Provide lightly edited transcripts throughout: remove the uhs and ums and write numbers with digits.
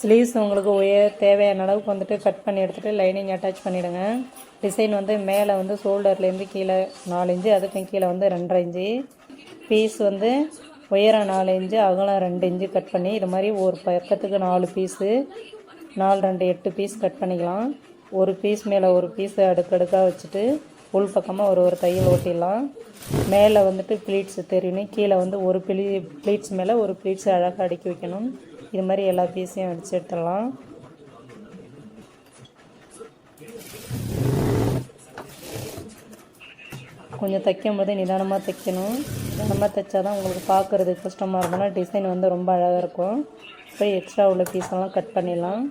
Sleeves உங்களுக்கு தேவையான அளவுக்கு வந்துட்டு கட் பண்ணி எடுத்துகிட்டு லைனிங் அட்டாச் பண்ணிவிடுங்க. டிசைன் வந்து மேலே வந்து ஷோல்டர்லேருந்து கீழே 4 இன்ச்சு, அதுக்கும் கீழே வந்து 2.5 இன்ச்சு. பீஸ் வந்து உயரம் 4 இன்ச்சு, அகலம் 2 இன்ச்சு கட் பண்ணி இது மாதிரி ஒரு பக்கத்துக்கு 4 பீஸு, 4 2 8 பீஸ் கட் பண்ணிக்கலாம். ஒரு பீஸ் மேலே ஒரு பீஸு அடுக்கடுக்காக வச்சுட்டு உள் பக்கமாக ஒரு தையல் ஓட்டிடலாம். மேலே வந்துட்டு ப்ளீட்ஸு தெரியணும், கீழே வந்து ஒரு ப்ளீட்ஸ் மேலே ஒரு ப்ளீட்ஸு அழகாக அடுக்கி வைக்கணும். இது மாதிரி எல்லா பீஸையும் அடித்து எடுத்துடலாம். கொஞ்சம் தைக்கும் போது நிதானமாக தைக்கணும். நிதானமாக தைச்சா தான் உங்களுக்கு பார்க்குறதுக்கு கஷ்டமாக இருக்கும்னா டிசைன் வந்து ரொம்ப அழகாக இருக்கும். இப்போ எக்ஸ்ட்ரா உள்ள பீஸெல்லாம் கட் பண்ணிடலாம்.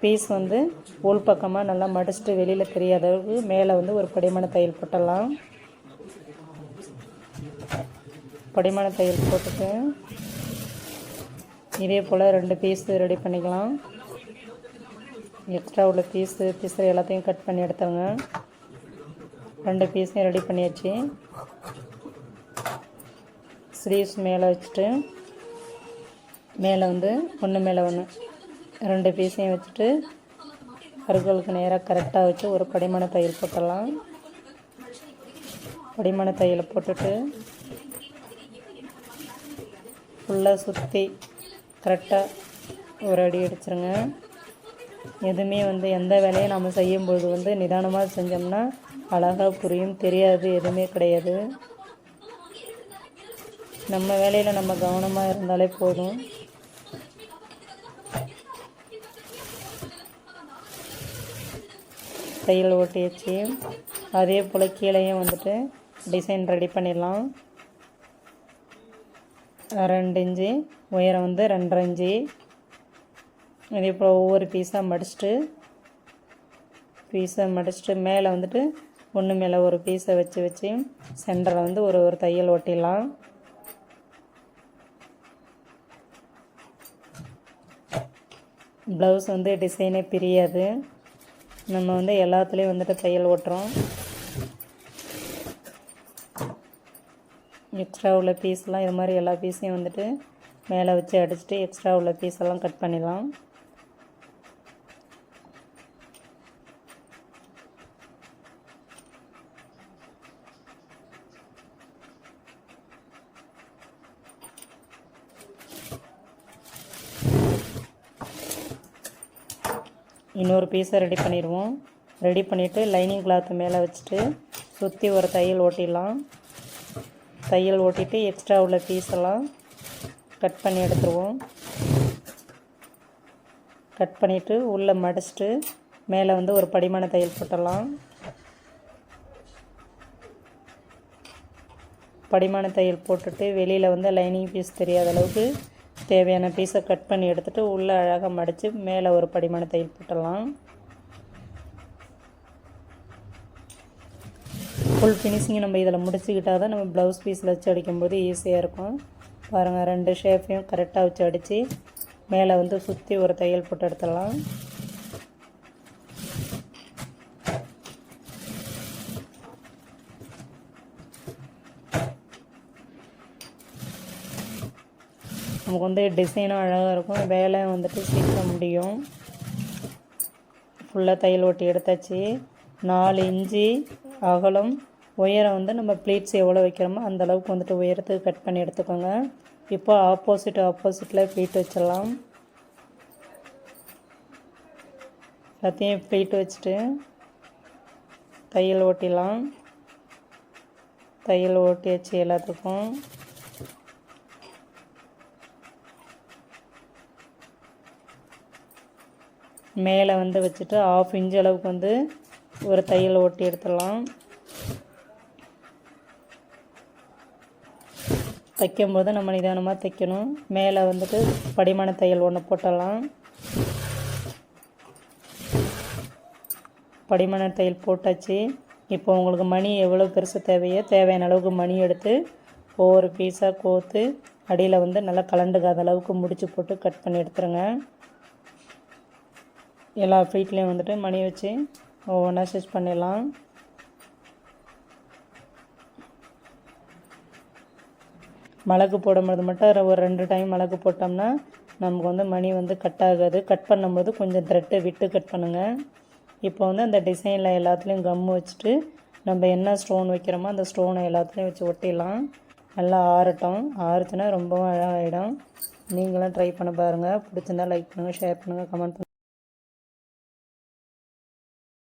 பீஸ் வந்து உள் பக்கமாக நல்லா மடிச்சுட்டு வெளியில் தெரியாத அளவுக்கு மேலே வந்து ஒரு படிமான தையல் போட்டுடலாம். படிமான தையல் போட்டுட்டு இதே போல் 2 பீஸு ரெடி பண்ணிக்கலாம். எக்ஸ்ட்ரா உள்ள பீஸு எல்லாத்தையும் கட் பண்ணி எடுத்துருங்க. 2 பீஸையும் ரெடி பண்ணியாச்சு. ஸ்லீவ்ஸ் மேலே வச்சுட்டு மேலே வந்து ஒன்று மேலே ஒன்று 2 பீஸையும் வச்சுட்டு அருகலுக்கு நேராக கரெக்டாக வச்சு ஒரு படிமான தையல் போட்டுடலாம். படிமான தையலை போட்டுட்டு ஃபுல்லாக சுற்றி கரெக்டாக ஒரு அடி அடிச்சிருங்க. எதுவுமே வந்து எந்த வேலையும் நம்ம செய்யும்போது வந்து நிதானமாக செஞ்சோம்னா அழகாக புரியும், தெரியாது எதுவுமே கிடையாது. நம்ம வேலையில் நம்ம கவனமாக இருந்தாலே போதும். தையல் ஓட்டியாச்சு. அதே போல் கீழேயும் வந்துட்டு டிசைன் ரெடி பண்ணிடலாம். 2 இன்ச்சு உயரம் வந்து 2.5 இன்ச்சு. இதே போல் ஒவ்வொரு பீஸாக மடிச்சுட்டு மேலே வந்துட்டு ஒன்று மேலே ஒரு பீஸை வச்சு சென்டரில் வந்து ஒரு தையல் ஓட்டிடலாம். ப்ளவுஸ் வந்து டிசைனே பிரியாது. நம்ம வந்து எல்லாத்துலேயும் வந்துட்டு தையல் ஓட்டுறோம். எக்ஸ்ட்ரா உள்ள பீஸ்லாம் இது மாதிரி எல்லா பீஸையும் வந்துட்டு மேலே வச்சு அடிச்சுட்டு எக்ஸ்ட்ரா உள்ள பீஸெல்லாம் கட் பண்ணிடலாம். இன்னொரு பீஸை ரெடி பண்ணிடுவோம். ரெடி பண்ணிவிட்டு லைனிங் கிளாத்து மேலே வச்சுட்டு சுற்றி ஒரு தையல் ஓட்டிடலாம். தையல் ஓட்டிட்டு எக்ஸ்ட்ரா உள்ள பீஸெல்லாம் கட் பண்ணி எடுத்துருவோம். கட் பண்ணிவிட்டு உள்ளே மடிச்சுட்டு மேலே வந்து ஒரு படிமான தையல் போட்டுடலாம். படிமான தையல் போட்டுட்டு வெளியில் வந்து லைனிங் பீஸ் தெரியாத அளவுக்கு தேவையான பீஸை கட் பண்ணி எடுத்துகிட்டு உள்ளே அழகாக மடித்து மேலே ஒரு படிமான தையல் போட்டுடலாம். ஃபுல் ஃபினிஷிங் நம்ம இதில் முடிச்சுக்கிட்டால் தான் நம்ம ப்ளவுஸ் பீஸில் வச்சு அடிக்கும்போது ஈஸியாக இருக்கும். பாருங்கள், 2 ஷேப்பையும் கரெக்டாக வச்சு அடித்து மேலே வந்து சுற்றி ஒரு தையல் போட்டு எடுத்துடலாம். நமக்கு வந்து டிசைனும் அழகாக இருக்கும், வேலை வந்துட்டு சீக்கிரம் முடியும். ஃபுல்லாக தையல் ஓட்டி எடுத்தாச்சு. 4 இன்ச்சு அகலம், உயரம் வந்து நம்ம ப்ளீட்ஸ் எவ்வளோ வைக்கிறோமோ அந்த அளவுக்கு வந்துட்டு உயரத்துக்கு கட் பண்ணி எடுத்துக்கோங்க. இப்போ ஆப்போசிட்டில் ப்ளீட் வச்சிடலாம். எல்லாத்தையும் ப்ளீட் வச்சுட்டு தையல் ஓட்டிடலாம். தையல் ஓட்டியாச்சு எல்லாத்துக்கும். மேலே வந்து வச்சுட்டு 1/2 இன்ச் அளவுக்கு வந்து ஒரு தையல் ஓட்டி எடுத்துடலாம். தைக்கும்போது நம்ம நிதானமாக தைக்கணும். மேலே வந்துட்டு படிமான தையல் ஒன்று போட்டுடலாம். படிமான தையல் போட்டாச்சு. இப்போ உங்களுக்கு மணி எவ்வளோ பெருசு தேவையான அளவுக்கு மணி எடுத்து ஒவ்வொரு பீஸாக கோர்த்து அடியில் வந்து நல்லா கலண்டுக்காத அளவுக்கு முடிச்சு போட்டு கட் பண்ணி எடுத்துருங்க. எல்லா ஃபீட்லேயும் வந்துட்டு மணி வச்சு ஒவ்வொன்றா ஸ்டிச் பண்ணிடலாம். மிளகு போடும்போது மட்டும் ஒரு 2 டைம் மிளகு போட்டோம்னா நமக்கு வந்து மணி வந்து கட் ஆகாது. கட் பண்ணும்போது கொஞ்சம் த்ரெட்டை விட்டு கட் பண்ணுங்கள். இப்போ வந்து அந்த டிசைனில் எல்லாத்துலேயும் கம்மு வச்சுட்டு நம்ம என்ன ஸ்டோன் வைக்கிறோமோ அந்த ஸ்டோனை எல்லாத்துலேயும் வச்சு ஒட்டிடலாம். நல்லா ஆறட்டும். ஆறுச்சுன்னா ரொம்பவும் அழகாகிடும். நீங்களும் ட்ரை பண்ண பாருங்கள். பிடிச்சிருந்தா லைக் பண்ணுங்கள், ஷேர் பண்ணுங்கள், கமெண்ட் பண்ணுங்கள்.